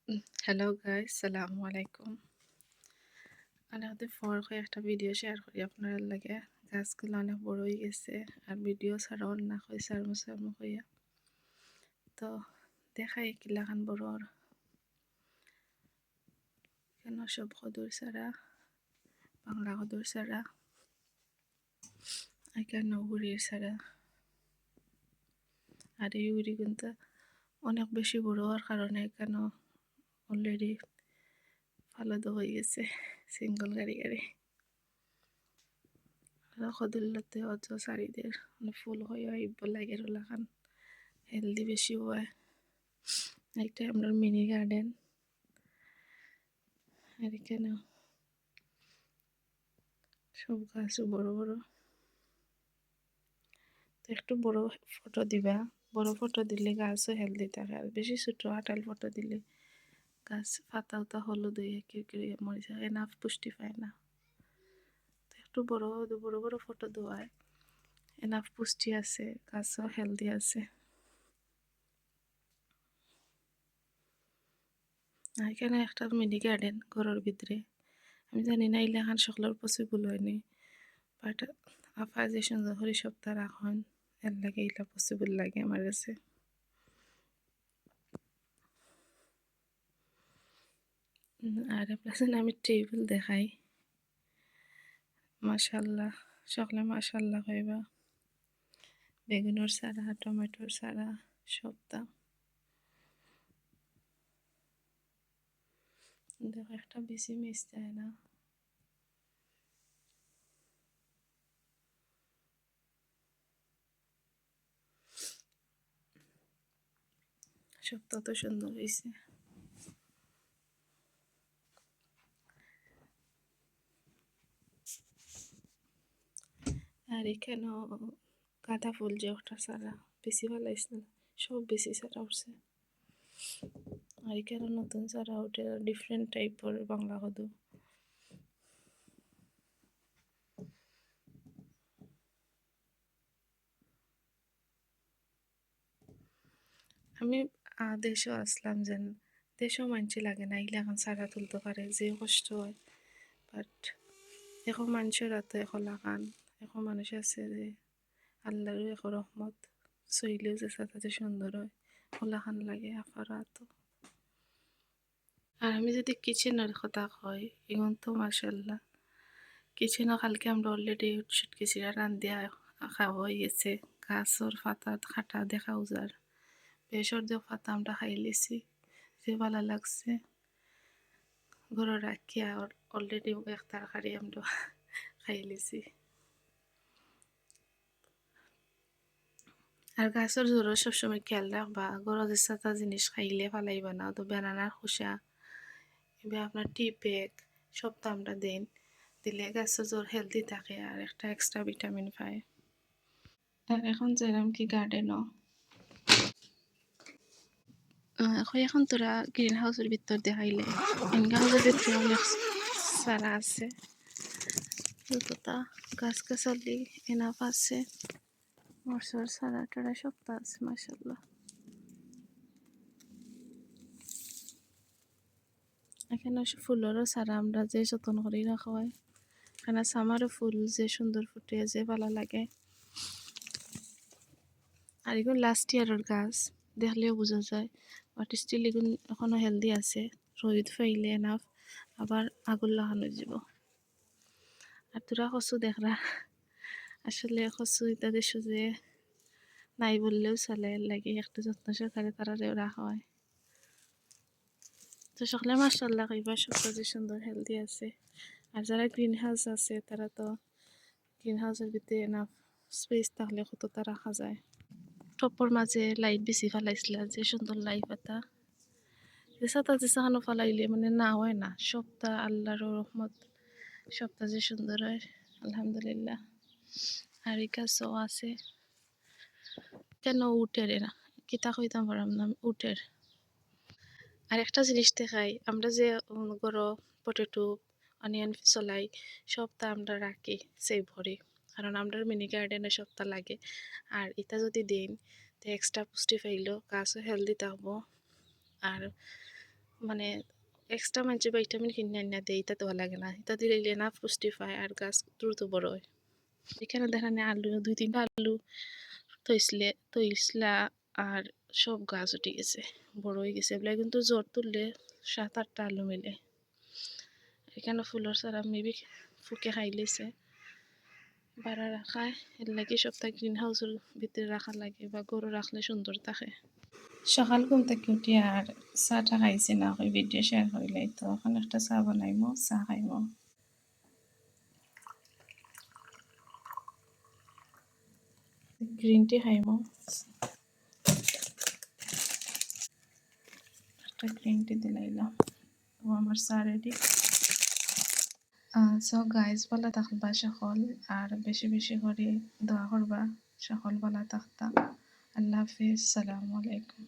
Hello guys, সালামু আলাইকুম। অনেকদিন পর একটা ভিডিও শেয়ার করি আপনার লাগে। গাছগুলো অনেক বড় হয়ে গেছে আর ভিডিও ছাড়াও না হয় সারমু সারমু হইয়া। তো দেখাই কিলাখান বড় আর কেন সব কদর ছাড়া, বাংলা কদর ছাড়া, আর কেন উড়ির ছাড়া। আর এই উড়ি কিন্তু অনেক বেশি বড় হওয়ার কারণে কেন অলরেডি ফালাদো হয়ে গেছে সিঙ্গল গাড়ি গাড়ি। কদুল্লাতে অত চারিদের ফুল হয়ে আইব লাগে ওলাখান হেলদি বেশি হয়। একটা আমরা মিনি গার্ডেন আর এখানে সব গাছও বড় বড়। তো একটু বড় ফটো দিবা, বড় ফটো দিলে গাছও হেলদি থাকে। আর বেশি ছোট আটাল ফটো দিলে গাছ পাতা উতা হলুদ হয়ে কিরকির মরে যায়, এনাফ পুষ্টি পায় না। তো একটু বড় বড় বড় ফটো দেওয়ায় এনাফ পুষ্টি আছে, গাছও হেলদি আছে। আর এখানে একটা মিনি গার্ডেন ঘরের ভিতরে। আমি জানি না ইলাখান সকলের পসিবল হয়নি, বাট আপা যে সুন্দর করে সপ্তাহ রাখন এর লাগে এগুলা পসিবল লাগে আমার কাছে। আর আপনার আমি টেবিল দেখাই, মাশাল্লাহ সকলে মাশাল্লাহ কইবা। বেগুনের চারা, টমেটোর চারা, সবটা দেখো একটা বেশি মিস যায় না। সবটা তো সুন্দর হয়েছে। আর এখানেও গাঁদা ফুল যে একটা চারা বেশি ভালো হয়েছিল, সব বেশি চারা উঠছে। আর এখানে নতুন চারা উঠে ডিফারেন্ট টাইপের বাংলা কদু। আমি দেশও আসলাম যেন দেশও মানছি লাগে না এগুলো এখন চারা তুলতে পারে, যে কষ্ট হয়। বাট এখন মানুষের তো এখন লাগান, এখন মানুষ আছে যে আল্লাহরও এখন রহমত শৈলেও যে তাতে সুন্দর হয় ওলাখান লাগে আফার তো। আর আমি যদি কিচেনের কথা কই, এখন তো মার্শাল্লাহ কিচেনও কালকে আমরা অলরেডি সুটকিছিরা রান্ধিয়া খাওয়া হয়ে গেছে। গাছর পাতা খাটা দেখাও যার বেসর দিয়ে পাতা আমরা খাই লিছি, যে ভালো লাগছে। ঘরে রাখিয়া অলরেডি এক তরকারি আমরা খাই লিছি। আর গাছের জোরও সবসময় খেয়াল রাখবা, গরজ সাথে জিনিস খাইলে ফালাইবা না। তো বেনানার খোসা এবার আপনার টি ব্যাগ সবটা আমরা দিন, দিলে গাছের জোর হেলদি থাকে আর একটা এক্সট্রা ভিটামিন পায়। আর এখন যেরকম কি গার্ডেনও এখন তোরা গ্রিন হাউসের ভিতর দেখাইলে গ্রিন হাউসের ভিতরে অনেক সারা আছে, যতটা গাছ গাছালি এনাফ আছে। মরসর সারা টারা সবটা আছে মাসাল্লাহ। এখানে ফুলেরও সারা আমরা যে যত্ন করে রাখা হয়। এখানে সামারও ফুল যে সুন্দর ফুটে যে ভালো লাগে। আর এগুলো লাস্ট ইয়ারের গাছ দেখলেও বোঝা যায়, বাট স্টিল এগুলো এখনো হেলদি আছে। রোদ ফাইলে এনাফ আবার আগুন লাগানো যাব। আর তোরা কচু দেখরা, আসলে কচু এটা দেশ যে নাই বললেও চলে, লাগে একটা যত্ন সহকারে তারারেও রাখা হয়। তো সকলে মাশাআল্লাহ কইবা সবটা যে সুন্দর হেলদি আছে। আর যারা গ্রিন হাউস আছে তারা তো গ্রিন হাউসের ভিতরে এনাফ স্পেস থাকলে কতটা রাখা যায়। টপর মাঝে লাইট বেশি ফেলাইছিল, যে সুন্দর লাইট পাতা সাতা যে সাহানো ফালাইলে মানে না হয় না। সবটা আল্লাহর রহমত, সবটা যে সুন্দর হয় আলহামদুলিল্লাহ। আর এই গাছও আছে কেন উটের এরা কিতা কইতাম পারাম না উটের। আর একটা জিনিস দেখাই, আমরা যে গরো পটেটো অনিয়ন চলাই সবটা আমরা রাখি সেভ করি, কারণ আমরা মিনি গার্ডেনে সবটা লাগে। আর এটা যদি দিন তো এক্সট্রা পুষ্টি পাইল, গাছও হেলদি থাকবো। আর মানে এক্সট্রা মানুষে ভিটামিন কিনে আনিয়া দেয়, এটা দেওয়া লাগে না। এটা দিলে এনাফ পুষ্টি পায় আর গাছ দ্রুত বড় হয়। এখানে দেখেন আলু 2-3টা আলু তৈসলা আর সব গাছ উঠে গেছে, বড় হয়ে গেছে। এগুলা কিন্তু জ্বর তুললে 7-8টা আলু মিলে। এখানে ফুলের চারা মেবি ফুকে খাই লেছে, বাড়া রাখায় এর লাগে সপ্তাহে গ্রিন হাউসের ভিতরে রাখা লাগে বা গরু রাখলে সুন্দর থাকে। সকাল ঘুম থেকে উঠি আর চাটা খাইছি না, ওই ভিডিও শেয়ার হইলে তো এখন একটা চা বানাইমো, চা খাইমো। গ্রিন টি খাইমো, একটা গ্রিন টি দিলাইলাম। ও আমার চা রেডি। সো গাইজ ভালো থাকবা সকল, আর বেশি বেশি করে দোয়া করবা সকল ভালো থাকতা। আল্লাহ হাফিজ, সালামু আলাইকুম।